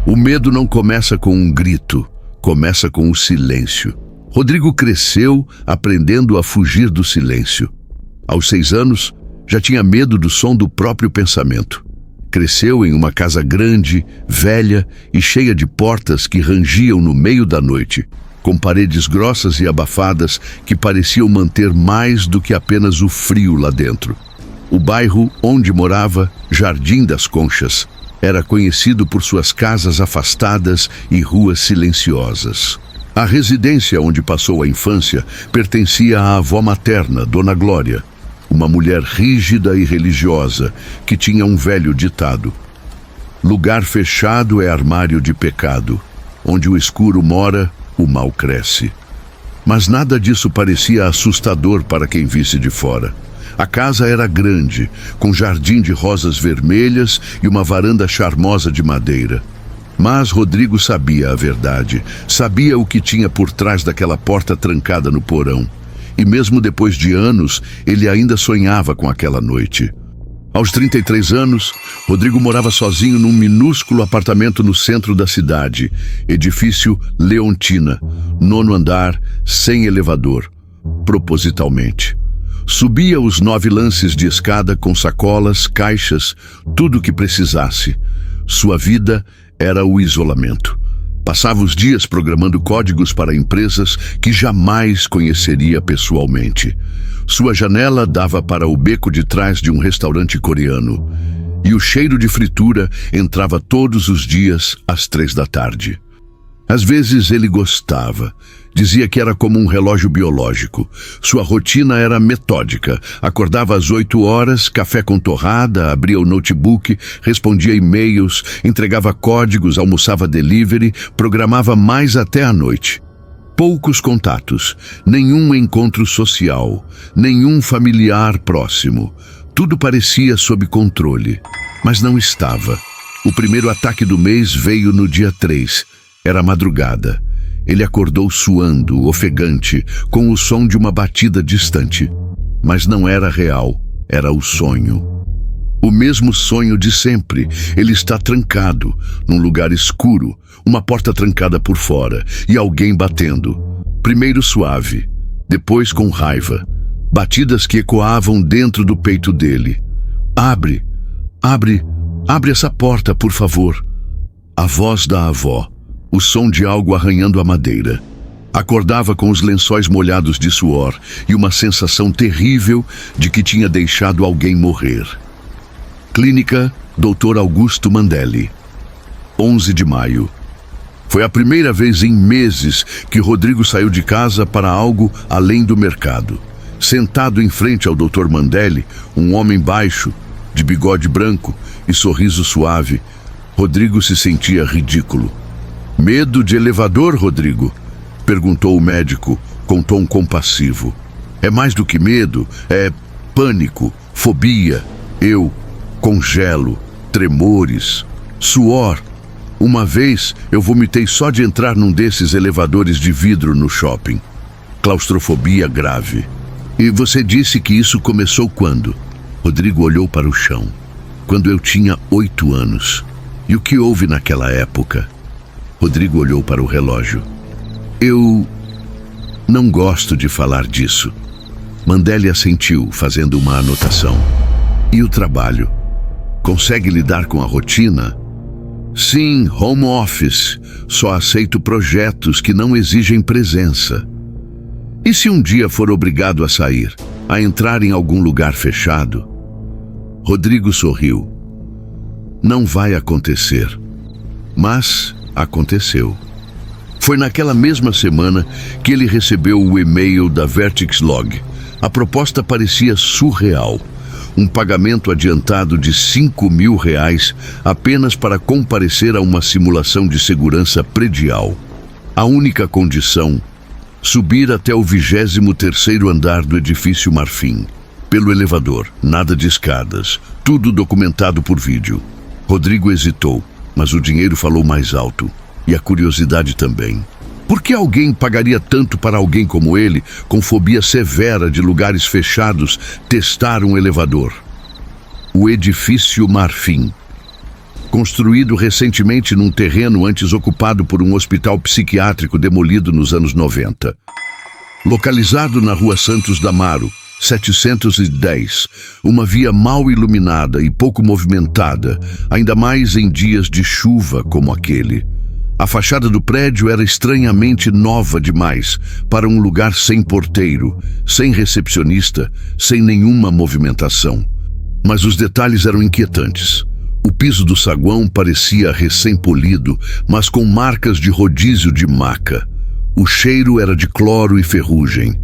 O medo não começa com um grito, começa com o silêncio. Rodrigo cresceu aprendendo a fugir do silêncio. Aos 6 anos, já tinha medo do som do próprio pensamento. Cresceu em uma casa grande, velha e cheia de portas que rangiam no meio da noite, com paredes grossas e abafadas que pareciam manter mais do que apenas o frio lá dentro. O bairro onde morava, Jardim das Conchas, era conhecido por suas casas afastadas e ruas silenciosas. A residência onde passou a infância pertencia à avó materna, Dona Glória, uma mulher rígida e religiosa que tinha um velho ditado: lugar fechado é armário de pecado, onde o escuro mora, o mal cresce. Mas nada disso parecia assustador para quem visse de fora. A casa era grande, com jardim de rosas vermelhas e uma varanda charmosa de madeira. Mas Rodrigo sabia a verdade, sabia o que tinha por trás daquela porta trancada no porão. E mesmo depois de anos, ele ainda sonhava com aquela noite. Aos 33 anos, Rodrigo morava sozinho num minúsculo apartamento no centro da cidade, edifício Leontina, 9º andar, sem elevador, propositalmente. Subia os 9 lances de escada com sacolas, caixas, tudo o que precisasse. Sua vida era o isolamento. Passava os dias programando códigos para empresas que jamais conheceria pessoalmente. Sua janela dava para o beco de trás de um restaurante coreano. E o cheiro de fritura entrava todos os dias às 3 da tarde. Às vezes ele gostava. Dizia que era como um relógio biológico. Sua rotina era metódica. Acordava às 8 horas, café com torrada, abria o notebook, respondia e-mails, entregava códigos, almoçava delivery, programava mais até a noite. Poucos contatos, nenhum encontro social, nenhum familiar próximo. Tudo parecia sob controle, mas não estava. O primeiro ataque do mês veio no dia 3. Era madrugada. Ele acordou suando, ofegante, com o som de uma batida distante. Mas não era real, era o sonho. O mesmo sonho de sempre. Ele está trancado, num lugar escuro, uma porta trancada por fora, e alguém batendo. Primeiro suave, depois com raiva. Batidas que ecoavam dentro do peito dele. Abre, abre, abre essa porta, por favor. A voz da avó. O som de algo arranhando a madeira. Acordava com os lençóis molhados de suor e uma sensação terrível de que tinha deixado alguém morrer. Clínica Dr. Augusto Mandelli, 11 de maio. Foi a primeira vez em meses que Rodrigo saiu de casa para algo além do mercado. Sentado em frente ao Dr. Mandelli, um homem baixo, de bigode branco e sorriso suave, Rodrigo se sentia ridículo. Medo de elevador, Rodrigo? Perguntou o médico com tom compassivo. É mais do que medo, é pânico, fobia. Eu congelo, tremores, suor. Uma vez eu vomitei só de entrar num desses elevadores de vidro no shopping. Claustrofobia grave. E você disse que isso começou quando? Rodrigo olhou para o chão. Quando eu tinha 8 anos. E o que houve naquela época? Rodrigo olhou para o relógio. Eu não gosto de falar disso. Mandelli assentiu, fazendo uma anotação. E o trabalho? Consegue lidar com a rotina? Sim, home office. Só aceito projetos que não exigem presença. E se um dia for obrigado a sair, a entrar em algum lugar fechado? Rodrigo sorriu. Não vai acontecer. Mas aconteceu. Foi naquela mesma semana que ele recebeu o e-mail da Vertex Log. A proposta parecia surreal. Um pagamento adiantado de R$5.000 apenas para comparecer a uma simulação de segurança predial. A única condição: subir até o 23º andar do edifício Marfim. Pelo elevador, nada de escadas, tudo documentado por vídeo. Rodrigo hesitou, mas o dinheiro falou mais alto. E a curiosidade também. Por que alguém pagaria tanto para alguém como ele, com fobia severa de lugares fechados, testar um elevador? O edifício Marfim. construído recentemente num terreno antes ocupado por um hospital psiquiátrico demolido nos anos 90. Localizado na Rua Santos Damaro, 710, uma via mal iluminada e pouco movimentada, ainda mais em dias de chuva como aquele. A fachada do prédio era estranhamente nova demais para um lugar sem porteiro, sem recepcionista, sem nenhuma movimentação. Mas os detalhes eram inquietantes. O piso do saguão parecia recém-polido, mas com marcas de rodízio de maca. O cheiro era de cloro e ferrugem.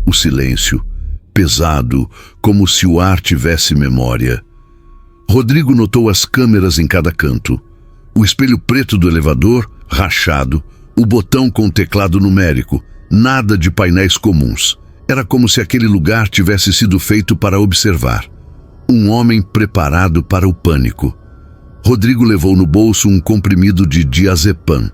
O silêncio, pesado, como se o ar tivesse memória. Rodrigo notou as câmeras em cada canto. O espelho preto do elevador, rachado, o botão com teclado numérico, nada de painéis comuns. Era como se aquele lugar tivesse sido feito para observar. Um homem preparado para o pânico. Rodrigo levou no bolso um comprimido de diazepam.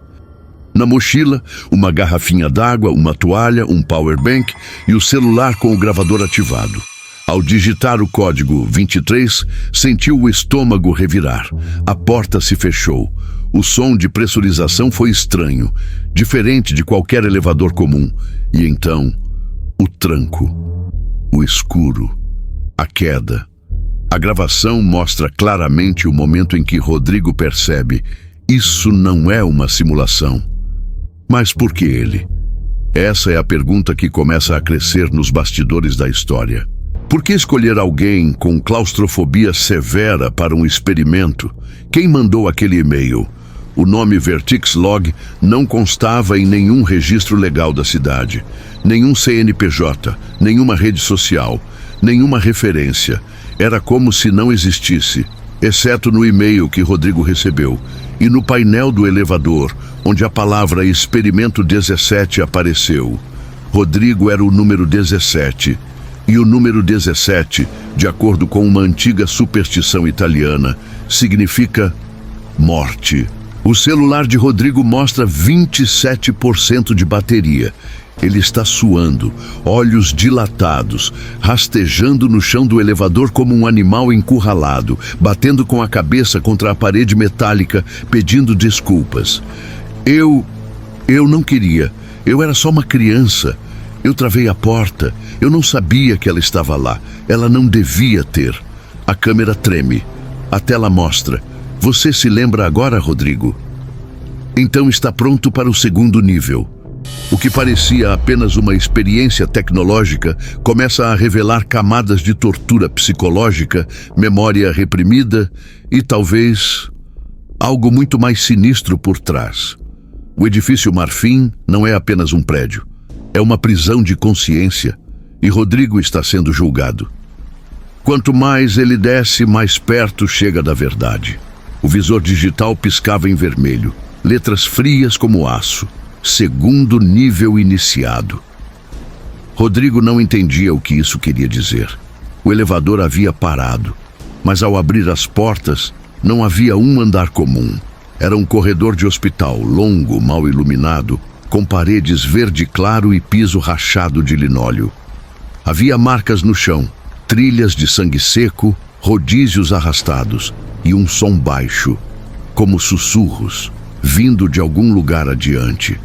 Na mochila, uma garrafinha d'água, uma toalha, um powerbank e o celular com o gravador ativado. Ao digitar o código 23, sentiu o estômago revirar. A porta se fechou. O som de pressurização foi estranho, diferente de qualquer elevador comum. E então, o tranco, o escuro, a queda. A gravação mostra claramente o momento em que Rodrigo percebe: isso não é uma simulação. Mas por que ele? Essa é a pergunta que começa a crescer nos bastidores da história. Por que escolher alguém com claustrofobia severa para um experimento? Quem mandou aquele e-mail? O nome Vertix Log não constava em nenhum registro legal da cidade, nenhum CNPJ, nenhuma rede social, nenhuma referência. Era como se não existisse, exceto no e-mail que Rodrigo recebeu e no painel do elevador, onde a palavra Experimento 17 apareceu. Rodrigo era o número 17. E o número 17, de acordo com uma antiga superstição italiana, significa morte. O celular de Rodrigo mostra 27% de bateria. Ele está suando, olhos dilatados, rastejando no chão do elevador como um animal encurralado, batendo com a cabeça contra a parede metálica, pedindo desculpas. Eu não queria. Eu era só uma criança. Eu travei a porta. Eu não sabia que ela estava lá. Ela não devia ter. A câmera treme. A tela mostra. Você se lembra agora, Rodrigo? Então está pronto para o segundo nível. O que parecia apenas uma experiência tecnológica começa a revelar camadas de tortura psicológica, memória reprimida e talvez algo muito mais sinistro por trás. O edifício Marfim não é apenas um prédio. É uma prisão de consciência. E Rodrigo está sendo julgado. Quanto mais ele desce, mais perto chega da verdade. O visor digital piscava em vermelho. Letras frias como aço. Segundo nível iniciado. Rodrigo não entendia o que isso queria dizer. O elevador havia parado. Mas ao abrir as portas, não havia um andar comum. Era um corredor de hospital, longo, mal iluminado, com paredes verde claro e piso rachado de linóleo. Havia marcas no chão, trilhas de sangue seco, rodízios arrastados e um som baixo, como sussurros, vindo de algum lugar adiante.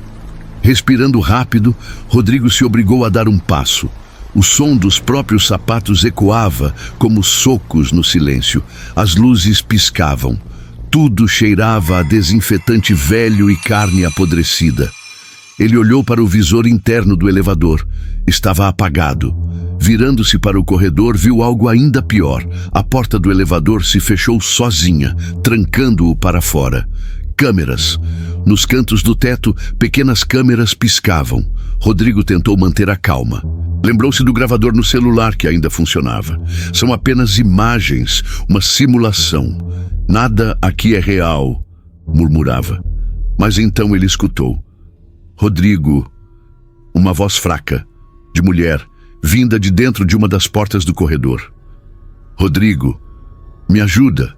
Respirando rápido, Rodrigo se obrigou a dar um passo. O som dos próprios sapatos ecoava como socos no silêncio. As luzes piscavam. Tudo cheirava a desinfetante velho e carne apodrecida. Ele olhou para o visor interno do elevador. Estava apagado. Virando-se para o corredor, viu algo ainda pior. A porta do elevador se fechou sozinha, trancando-o para fora. Câmeras. Nos cantos do teto, pequenas câmeras piscavam. Rodrigo tentou manter a calma. Lembrou-se do gravador no celular que ainda funcionava. São apenas imagens, uma simulação. Nada aqui é real, murmurava. Mas então ele escutou. Rodrigo, uma voz fraca, de mulher, vinda de dentro de uma das portas do corredor. Rodrigo, me ajuda,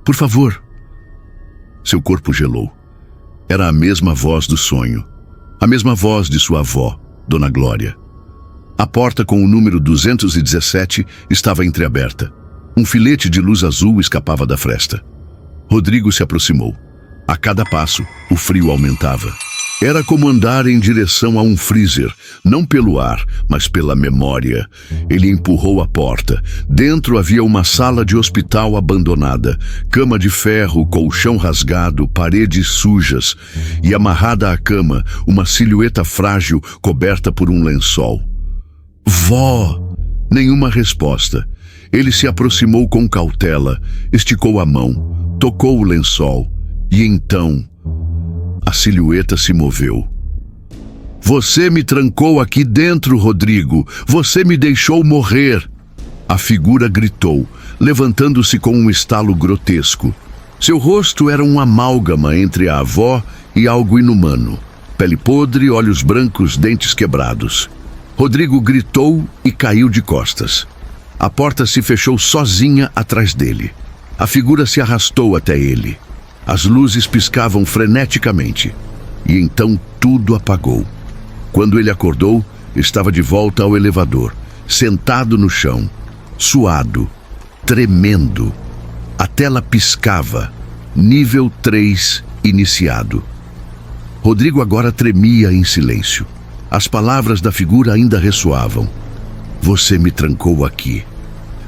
por favor. Seu corpo gelou. Era a mesma voz do sonho, a mesma voz de sua avó, Dona Glória. A porta com o número 217 estava entreaberta. Um filete de luz azul escapava da fresta. Rodrigo se aproximou. A cada passo, o frio aumentava. Era como andar em direção a um freezer, não pelo ar, mas pela memória. Ele empurrou a porta. Dentro havia uma sala de hospital abandonada, cama de ferro, colchão rasgado, paredes sujas e amarrada à cama, uma silhueta frágil coberta por um lençol. Vó! Nenhuma resposta. Ele se aproximou com cautela, esticou a mão, tocou o lençol e então a silhueta se moveu. Você me trancou aqui dentro, Rodrigo. Você me deixou morrer. A figura gritou, levantando-se com um estalo grotesco. Seu rosto era um amálgama entre a avó e algo inumano. Pele podre, olhos brancos, dentes quebrados. Rodrigo gritou e caiu de costas. A porta se fechou sozinha atrás dele. A figura se arrastou até ele. As luzes piscavam freneticamente. E então tudo apagou. Quando ele acordou, estava de volta ao elevador, sentado no chão, suado, tremendo. A tela piscava. Nível 3 iniciado. Rodrigo agora tremia em silêncio. As palavras da figura ainda ressoavam. Você me trancou aqui.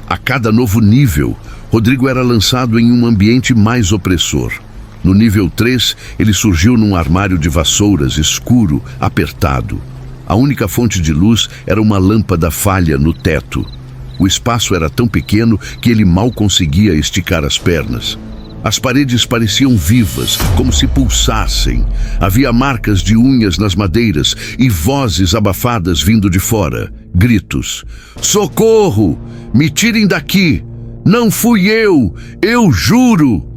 A cada novo nível, Rodrigo era lançado em um ambiente mais opressor. No nível 3, ele surgiu num armário de vassouras escuro, apertado. A única fonte de luz era uma lâmpada falha no teto. O espaço era tão pequeno que ele mal conseguia esticar as pernas. As paredes pareciam vivas, como se pulsassem. Havia marcas de unhas nas madeiras e vozes abafadas vindo de fora. Gritos. Socorro! Me tirem daqui! Não fui eu! Eu juro!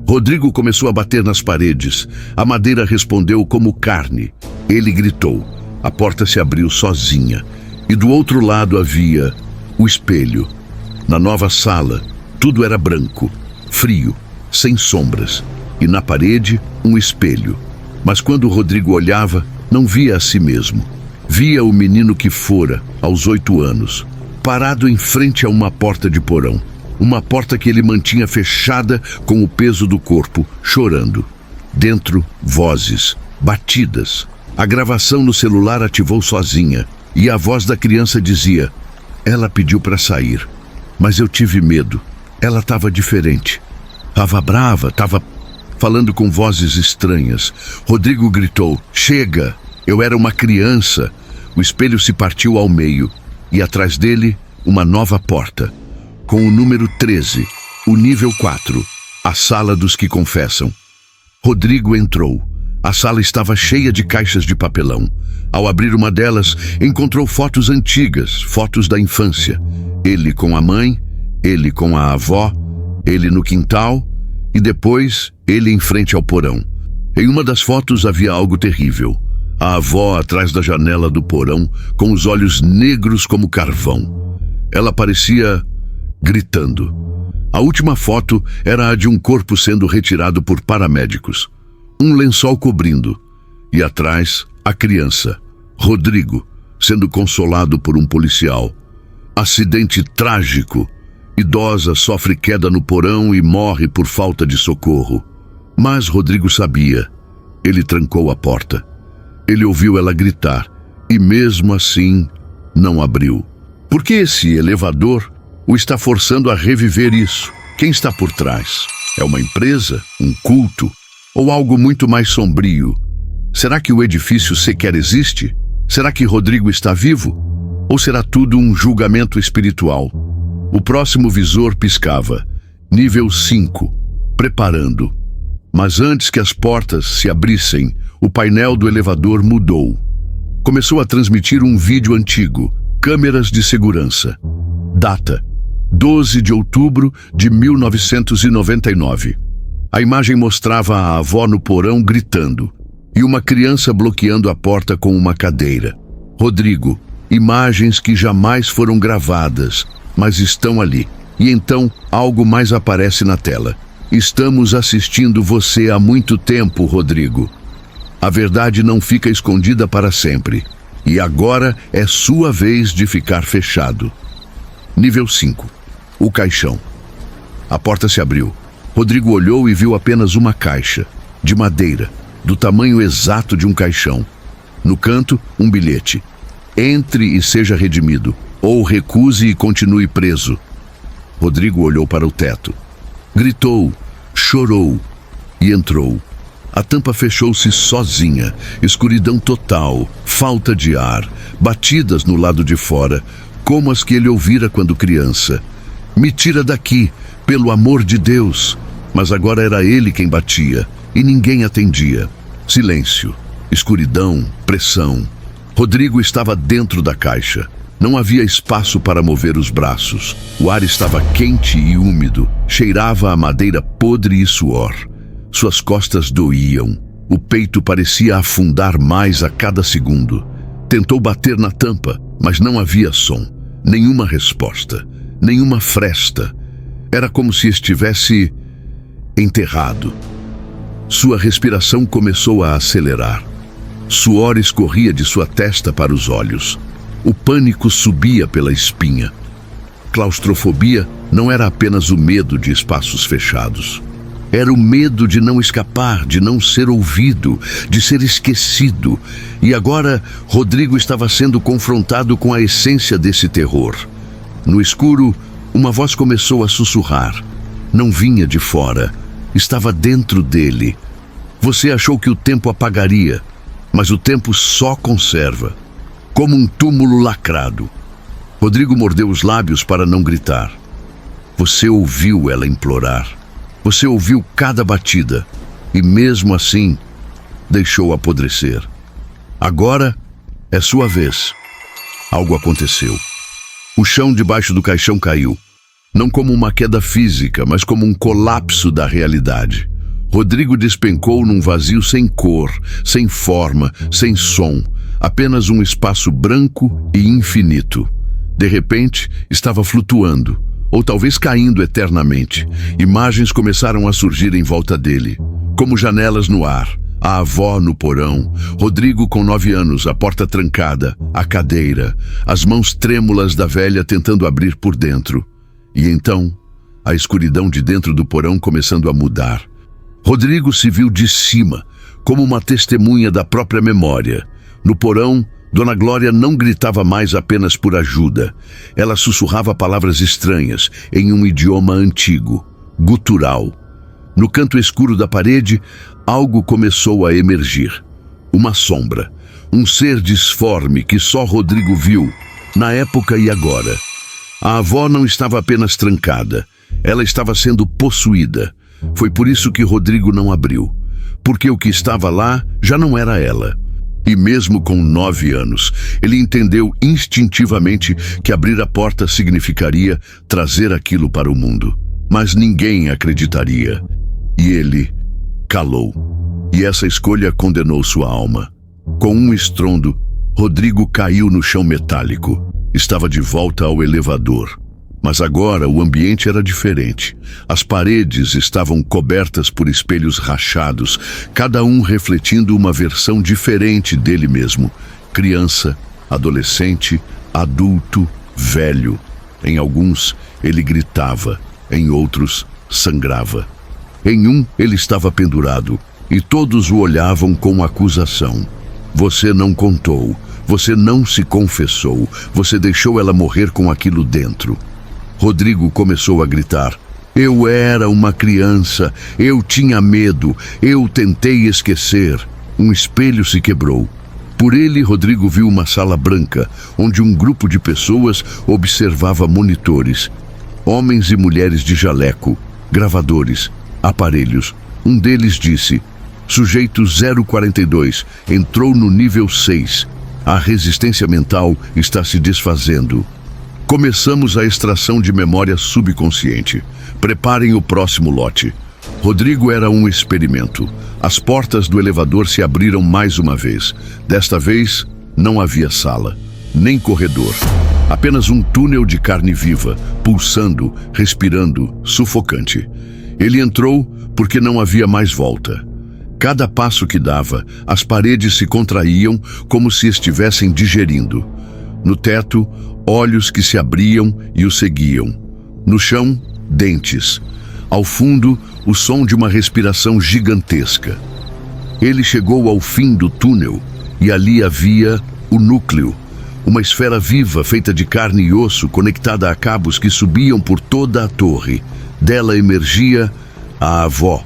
Rodrigo começou a bater nas paredes. A madeira respondeu como carne. Ele gritou. A porta se abriu sozinha. E do outro lado havia o espelho. Na nova sala, tudo era branco, frio, sem sombras. E na parede, um espelho. Mas quando Rodrigo olhava, não via a si mesmo. Via o menino que fora, aos 8 anos, parado em frente a uma porta de porão. Uma porta que ele mantinha fechada com o peso do corpo, chorando. Dentro, vozes, batidas. A gravação no celular ativou sozinha, e a voz da criança dizia: ela pediu para sair, mas eu tive medo. Ela estava diferente. Estava brava, estava falando com vozes estranhas. Rodrigo gritou: chega! Eu era uma criança. O espelho se partiu ao meio, e atrás dele, uma nova porta. Com o número 13, o nível 4, a sala dos que confessam. Rodrigo entrou. A sala estava cheia de caixas de papelão. Ao abrir uma delas, encontrou fotos antigas, fotos da infância. Ele com a mãe, ele com a avó, ele no quintal e depois ele em frente ao porão. Em uma das fotos havia algo terrível. A avó atrás da janela do porão, com os olhos negros como carvão. Ela parecia gritando. A última foto era a de um corpo sendo retirado por paramédicos. Um lençol cobrindo. E atrás, a criança, Rodrigo, sendo consolado por um policial. Acidente trágico. Idosa sofre queda no porão e morre por falta de socorro. Mas Rodrigo sabia. Ele trancou a porta. Ele ouviu ela gritar e mesmo assim não abriu. Porque esse elevador o está forçando a reviver isso. Quem está por trás? É uma empresa? Um culto? Ou algo muito mais sombrio? Será que o edifício sequer existe? Será que Rodrigo está vivo? Ou será tudo um julgamento espiritual? O próximo visor piscava. Nível 5. Preparando. Mas antes que as portas se abrissem, o painel do elevador mudou. Começou a transmitir um vídeo antigo. Câmeras de segurança. Data: 12 de outubro de 1999. A imagem mostrava a avó no porão gritando e uma criança bloqueando a porta com uma cadeira. Rodrigo, imagens que jamais foram gravadas, mas estão ali. E então algo mais aparece na tela. Estamos assistindo você há muito tempo, Rodrigo. A verdade não fica escondida para sempre. E agora é sua vez de ficar fechado. Nível 5. O caixão. A porta se abriu. Rodrigo olhou e viu apenas uma caixa, de madeira, do tamanho exato de um caixão. No canto, um bilhete. Entre e seja redimido, ou recuse e continue preso. Rodrigo olhou para o teto. Gritou, chorou e entrou. A tampa fechou-se sozinha, escuridão total, falta de ar, batidas no lado de fora, como as que ele ouvira quando criança. Me tira daqui, pelo amor de Deus! Mas agora era ele quem batia, e ninguém atendia. Silêncio, escuridão, pressão. Rodrigo estava dentro da caixa. Não havia espaço para mover os braços. O ar estava quente e úmido, cheirava a madeira podre e suor. Suas costas doíam. O peito parecia afundar mais a cada segundo. Tentou bater na tampa, mas não havia som. Nenhuma resposta, nenhuma fresta. Era como se estivesse enterrado. Sua respiração começou a acelerar. Suor escorria de sua testa para os olhos. O pânico subia pela espinha. Claustrofobia não era apenas o medo de espaços fechados. Era o medo de não escapar, de não ser ouvido, de ser esquecido. E agora, Rodrigo estava sendo confrontado com a essência desse terror. No escuro, uma voz começou a sussurrar. Não vinha de fora, estava dentro dele. Você achou que o tempo apagaria, mas o tempo só conserva. Como um túmulo lacrado. Rodrigo mordeu os lábios para não gritar. Você ouviu ela implorar. Você ouviu cada batida. E mesmo assim, deixou apodrecer. Agora é sua vez. Algo aconteceu. O chão debaixo do caixão caiu. Não como uma queda física, mas como um colapso da realidade. Rodrigo despencou num vazio sem cor, sem forma, sem som. Apenas um espaço branco e infinito. De repente, estava flutuando, ou talvez caindo eternamente. Imagens começaram a surgir em volta dele, como janelas no ar, a avó no porão, Rodrigo com 9 anos, a porta trancada, a cadeira, as mãos trêmulas da velha tentando abrir por dentro. E então, a escuridão de dentro do porão começando a mudar. Rodrigo se viu de cima, como uma testemunha da própria memória. No porão, Dona Glória não gritava mais apenas por ajuda. Ela sussurrava palavras estranhas, em um idioma antigo, gutural. No canto escuro da parede, algo começou a emergir. Uma sombra. Um ser disforme que só Rodrigo viu, na época e agora. A avó não estava apenas trancada. Ela estava sendo possuída. Foi por isso que Rodrigo não abriu. Porque o que estava lá já não era ela. E mesmo com 9 anos, ele entendeu instintivamente que abrir a porta significaria trazer aquilo para o mundo. Mas ninguém acreditaria. E ele calou. E essa escolha condenou sua alma. Com um estrondo, Rodrigo caiu no chão metálico. Estava de volta ao elevador. Mas agora o ambiente era diferente. As paredes estavam cobertas por espelhos rachados, cada um refletindo uma versão diferente dele mesmo. Criança, adolescente, adulto, velho. Em alguns, ele gritava, em outros, sangrava. Em um, ele estava pendurado, e todos o olhavam com acusação. Você não contou, você não se confessou, você deixou ela morrer com aquilo dentro. Rodrigo começou a gritar. Eu era uma criança, eu tinha medo, eu tentei esquecer. Um espelho se quebrou. Por ele, Rodrigo viu uma sala branca, onde um grupo de pessoas observava monitores. Homens e mulheres de jaleco, gravadores, aparelhos. Um deles disse, sujeito 042, entrou no nível 6. A resistência mental está se desfazendo. Começamos a extração de memória subconsciente. Preparem o próximo lote. Rodrigo era um experimento. As portas do elevador se abriram mais uma vez. Desta vez, não havia sala, nem corredor. Apenas um túnel de carne viva, pulsando, respirando, sufocante. Ele entrou porque não havia mais volta. Cada passo que dava, as paredes se contraíam como se estivessem digerindo. No teto, olhos que se abriam e o seguiam. No chão, dentes. Ao fundo, o som de uma respiração gigantesca. Ele chegou ao fim do túnel e ali havia o núcleo, uma esfera viva feita de carne e osso conectada a cabos que subiam por toda a torre. Dela emergia a avó,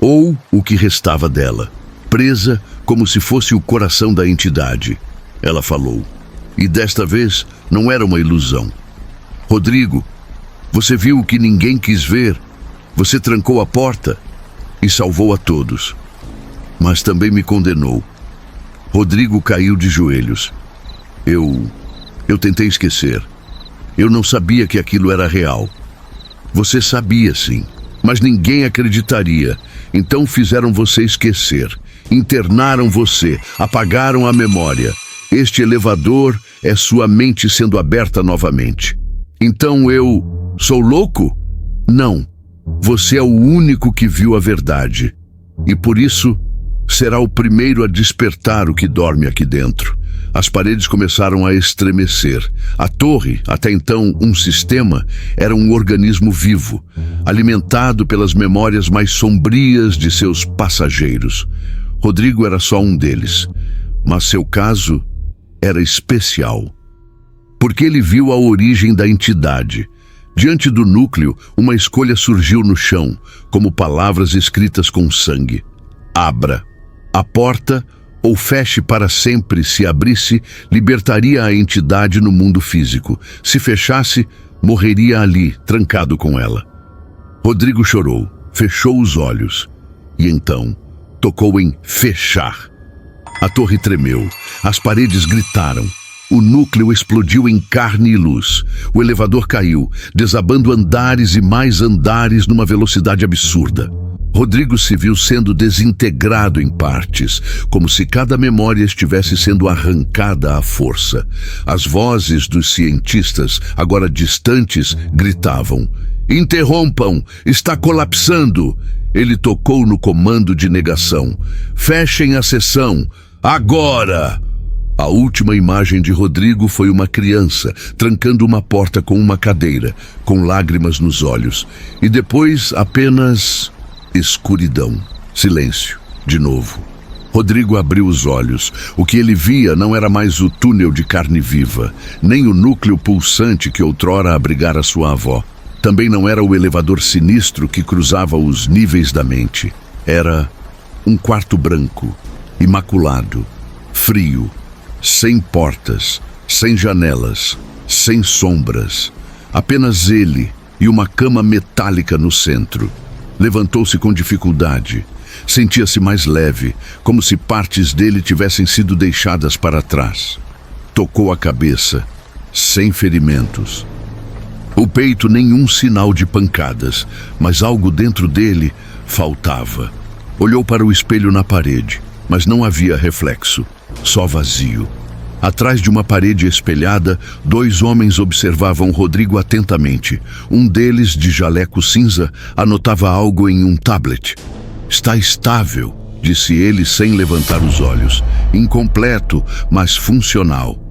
ou o que restava dela, presa como se fosse o coração da entidade. Ela falou, e desta vez não era uma ilusão. Rodrigo, você viu o que ninguém quis ver. Você trancou a porta e salvou a todos, mas também me condenou. Rodrigo caiu de joelhos. Eu tentei esquecer. Eu não sabia que aquilo era real. Você sabia, sim, mas ninguém acreditaria. Então fizeram você esquecer. Internaram você, apagaram a memória. Este elevador é sua mente sendo aberta novamente. Então eu sou louco? Não. Você é o único que viu a verdade. E por isso, será o primeiro a despertar o que dorme aqui dentro. As paredes começaram a estremecer. A torre, até então um sistema, era um organismo vivo, alimentado pelas memórias mais sombrias de seus passageiros. Rodrigo era só um deles, mas seu caso era especial, porque ele viu a origem da entidade. Diante do núcleo, uma escolha surgiu no chão, como palavras escritas com sangue. Abra a porta ou feche para sempre. Se abrisse, libertaria a entidade no mundo físico. Se fechasse, morreria ali, trancado com ela. Rodrigo chorou, fechou os olhos e então tocou em fechar. A torre tremeu, as paredes gritaram. O núcleo explodiu em carne e luz. O elevador caiu, desabando andares e mais andares numa velocidade absurda. Rodrigo se viu sendo desintegrado em partes, como se cada memória estivesse sendo arrancada à força. As vozes dos cientistas, agora distantes, gritavam: "Interrompam! Está colapsando!" Ele tocou no comando de negação. "Fechem a sessão! Agora!" A última imagem de Rodrigo foi uma criança trancando uma porta com uma cadeira, com lágrimas nos olhos. E depois apenas escuridão, silêncio, de novo. Rodrigo abriu os olhos. O que ele via não era mais o túnel de carne viva, nem o núcleo pulsante que outrora abrigara sua avó. Também não era o elevador sinistro que cruzava os níveis da mente. Era um quarto branco, imaculado, frio, sem portas, sem janelas, sem sombras. Apenas ele e uma cama metálica no centro. Levantou-se com dificuldade. Sentia-se mais leve, como se partes dele tivessem sido deixadas para trás. Tocou a cabeça, sem ferimentos. O peito, nenhum sinal de pancadas, mas algo dentro dele faltava. Olhou para o espelho na parede, mas não havia reflexo, só vazio. Atrás de uma parede espelhada, dois homens observavam Rodrigo atentamente. Um deles, de jaleco cinza, anotava algo em um tablet. "Está estável", disse ele sem levantar os olhos. "Incompleto, mas funcional."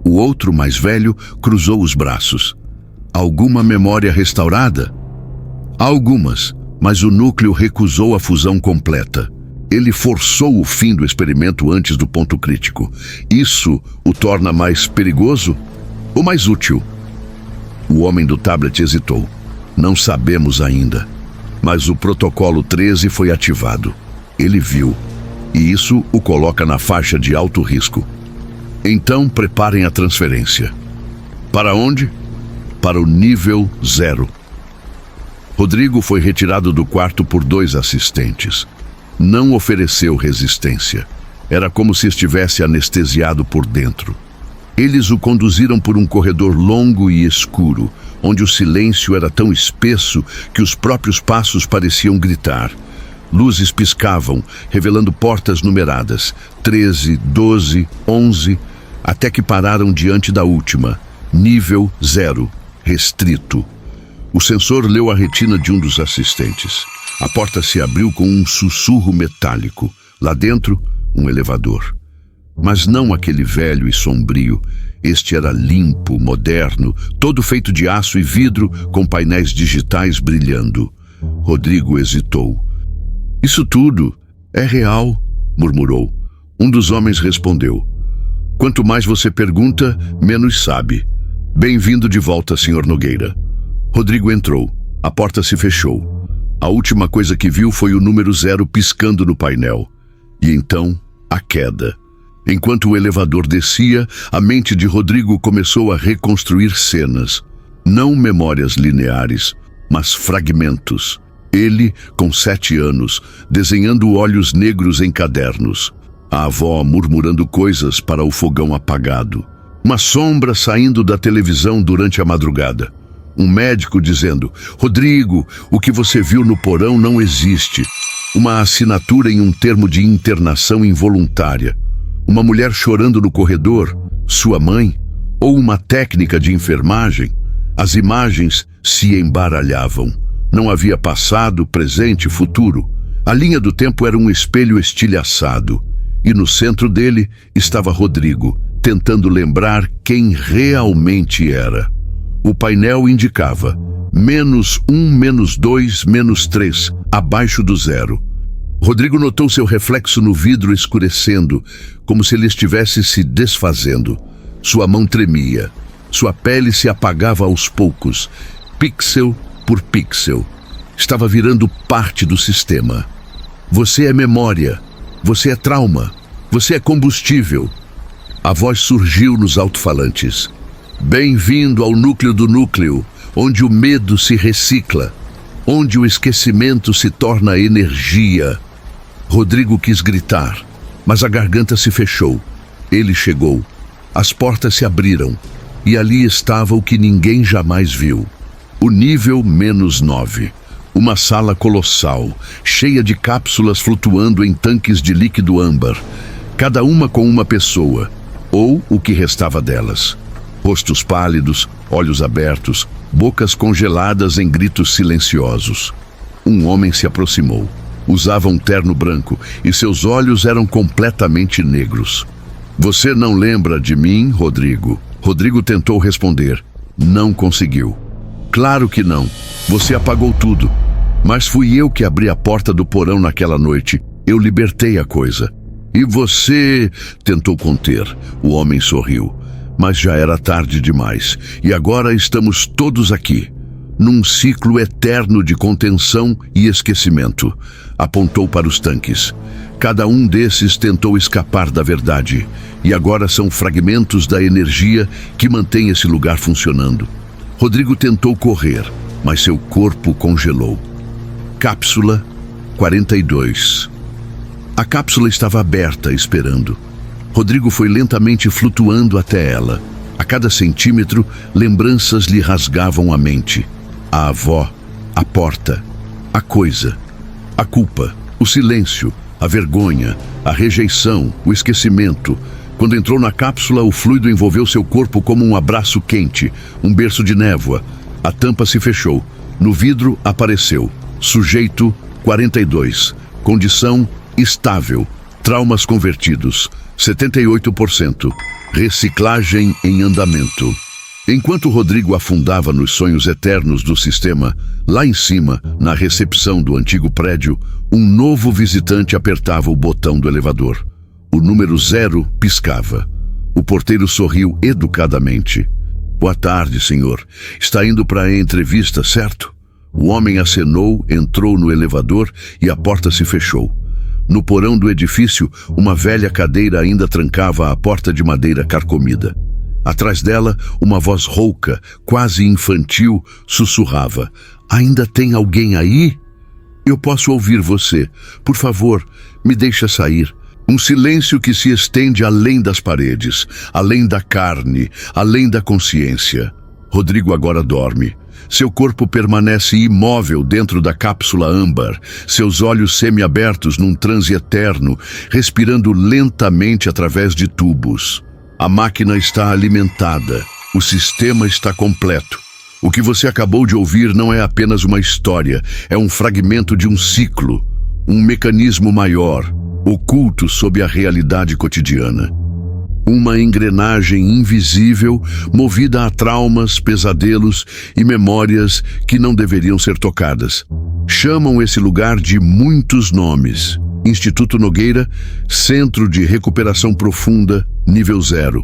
O outro, mais velho, cruzou os braços. "Alguma memória restaurada?" "Algumas, mas o núcleo recusou a fusão completa. Ele forçou o fim do experimento antes do ponto crítico. Isso o torna mais perigoso ou mais útil?" O homem do tablet hesitou. "Não sabemos ainda, mas o protocolo 13 foi ativado." Ele viu, e isso o coloca na faixa de alto risco. "Então preparem a transferência." "Para onde?" "Para o nível 0. Rodrigo foi retirado do quarto por dois assistentes. Não ofereceu resistência. Era como se estivesse anestesiado por dentro. Eles o conduziram por um corredor longo e escuro, onde o silêncio era tão espesso que os próprios passos pareciam gritar. Luzes piscavam, revelando portas numeradas, 13, 12, 11, até que pararam diante da última, nível 0, restrito. O sensor leu a retina de um dos assistentes. A porta se abriu com um sussurro metálico. Lá dentro, um elevador. Mas não aquele velho e sombrio. Este era limpo, moderno, todo feito de aço e vidro, com painéis digitais brilhando. Rodrigo hesitou. Isso tudo é real, murmurou. Um dos homens respondeu. Quanto mais você pergunta, menos sabe. Bem-vindo de volta, Sr. Nogueira. Rodrigo entrou. A porta se fechou. A última coisa que viu foi o número 0 piscando no painel. E então, a queda. Enquanto o elevador descia, a mente de Rodrigo começou a reconstruir cenas. Não memórias lineares, mas fragmentos. Ele, com 7 anos, desenhando olhos negros em cadernos. A avó murmurando coisas para o fogão apagado. Uma sombra saindo da televisão durante a madrugada. Um médico dizendo, Rodrigo, o que você viu no porão não existe. Uma assinatura em um termo de internação involuntária. Uma mulher chorando no corredor, sua mãe, ou uma técnica de enfermagem. As imagens se embaralhavam. Não havia passado, presente, futuro. A linha do tempo era um espelho estilhaçado. E no centro dele estava Rodrigo, tentando lembrar quem realmente era. O painel indicava -1, -2, -3, abaixo do 0. Rodrigo notou seu reflexo no vidro escurecendo, como se ele estivesse se desfazendo. Sua mão tremia. Sua pele se apagava aos poucos, pixel por pixel. Estava virando parte do sistema. Você é memória. Você é trauma. Você é combustível. A voz surgiu nos alto-falantes. Bem-vindo ao núcleo do núcleo, onde o medo se recicla, onde o esquecimento se torna energia. Rodrigo quis gritar, mas a garganta se fechou. Ele chegou. As portas se abriram, e ali estava o que ninguém jamais viu. O nível -9. Uma sala colossal, cheia de cápsulas flutuando em tanques de líquido âmbar, cada uma com uma pessoa, ou o que restava delas. Rostos pálidos, olhos abertos, bocas congeladas em gritos silenciosos. Um homem se aproximou. Usava um terno branco e seus olhos eram completamente negros. Você não lembra de mim, Rodrigo? Rodrigo tentou responder. Não conseguiu. Claro que não. Você apagou tudo. Mas fui eu que abri a porta do porão naquela noite. Eu libertei a coisa. E você... Tentou conter. O homem sorriu. Mas já era tarde demais. E agora estamos todos aqui. Num ciclo eterno de contenção e esquecimento. Apontou para os tanques. Cada um desses tentou escapar da verdade. E agora são fragmentos da energia que mantém esse lugar funcionando. Rodrigo tentou correr, mas seu corpo congelou. Cápsula 42. A cápsula estava aberta, esperando. Rodrigo foi lentamente flutuando até ela. A cada centímetro, lembranças lhe rasgavam a mente. A avó, a porta, a coisa, a culpa, o silêncio, a vergonha, a rejeição, o esquecimento. Quando entrou na cápsula, o fluido envolveu seu corpo como um abraço quente, um berço de névoa. A tampa se fechou. No vidro apareceu. Sujeito 42. Condição estável. Traumas convertidos. 78%. Reciclagem em andamento. Enquanto Rodrigo afundava nos sonhos eternos do sistema, lá em cima, na recepção do antigo prédio, um novo visitante apertava o botão do elevador. O número 0 piscava. O porteiro sorriu educadamente. Boa tarde, senhor. Está indo para a entrevista, certo? O homem acenou, entrou no elevador e a porta se fechou. No porão do edifício, uma velha cadeira ainda trancava a porta de madeira carcomida. Atrás dela, uma voz rouca, quase infantil, sussurrava. Ainda tem alguém aí? Eu posso ouvir você. Por favor, me deixa sair. Um silêncio que se estende além das paredes, além da carne, além da consciência. Rodrigo agora dorme. Seu corpo permanece imóvel dentro da cápsula âmbar, seus olhos semiabertos num transe eterno, respirando lentamente através de tubos. A máquina está alimentada, o sistema está completo. O que você acabou de ouvir não é apenas uma história, é um fragmento de um ciclo, um mecanismo maior, oculto sob a realidade cotidiana. Uma engrenagem invisível movida a traumas, pesadelos e memórias que não deveriam ser tocadas. Chamam esse lugar de muitos nomes. Instituto Nogueira, Centro de Recuperação Profunda, nível 0.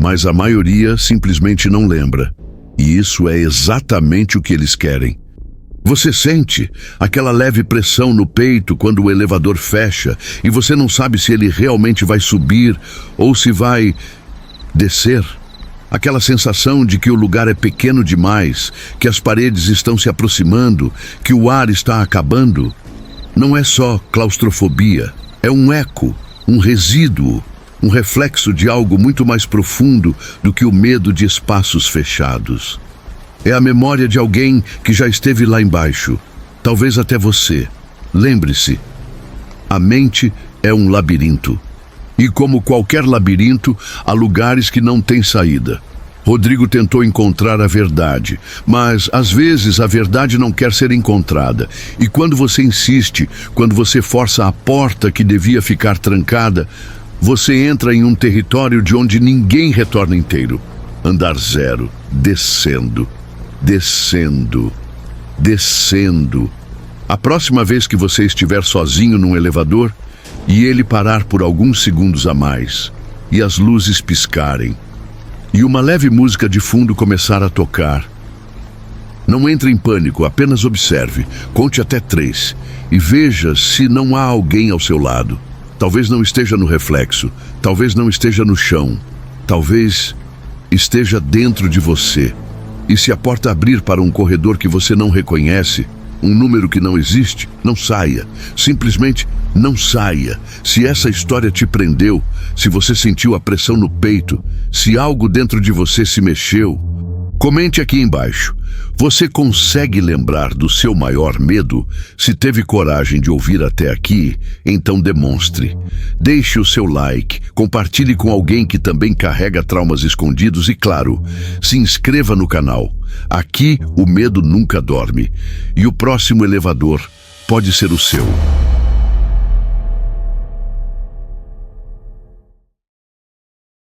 Mas a maioria simplesmente não lembra. E isso é exatamente o que eles querem. Você sente aquela leve pressão no peito quando o elevador fecha e você não sabe se ele realmente vai subir ou se vai descer. Aquela sensação de que o lugar é pequeno demais, que as paredes estão se aproximando, que o ar está acabando. Não é só claustrofobia, é um eco, um resíduo, um reflexo de algo muito mais profundo do que o medo de espaços fechados. É a memória de alguém que já esteve lá embaixo, talvez até você. Lembre-se, a mente é um labirinto. E como qualquer labirinto, há lugares que não têm saída. Rodrigo tentou encontrar a verdade, mas às vezes a verdade não quer ser encontrada. E quando você insiste, quando você força a porta que devia ficar trancada, você entra em um território de onde ninguém retorna inteiro. Andar 0, descendo. Descendo, descendo. A próxima vez que você estiver sozinho num elevador e ele parar por alguns segundos a mais, e as luzes piscarem, e uma leve música de fundo começar a tocar, não entre em pânico, apenas observe, conte até 3 e veja se não há alguém ao seu lado. Talvez não esteja no reflexo, talvez não esteja no chão, talvez esteja dentro de você. E se a porta abrir para um corredor que você não reconhece, um número que não existe, não saia. Simplesmente não saia. Se essa história te prendeu, se você sentiu a pressão no peito, se algo dentro de você se mexeu, comente aqui embaixo. Você consegue lembrar do seu maior medo? Se teve coragem de ouvir até aqui, então demonstre. Deixe o seu like, compartilhe com alguém que também carrega traumas escondidos e, claro, se inscreva no canal. Aqui o medo nunca dorme e o próximo elevador pode ser o seu.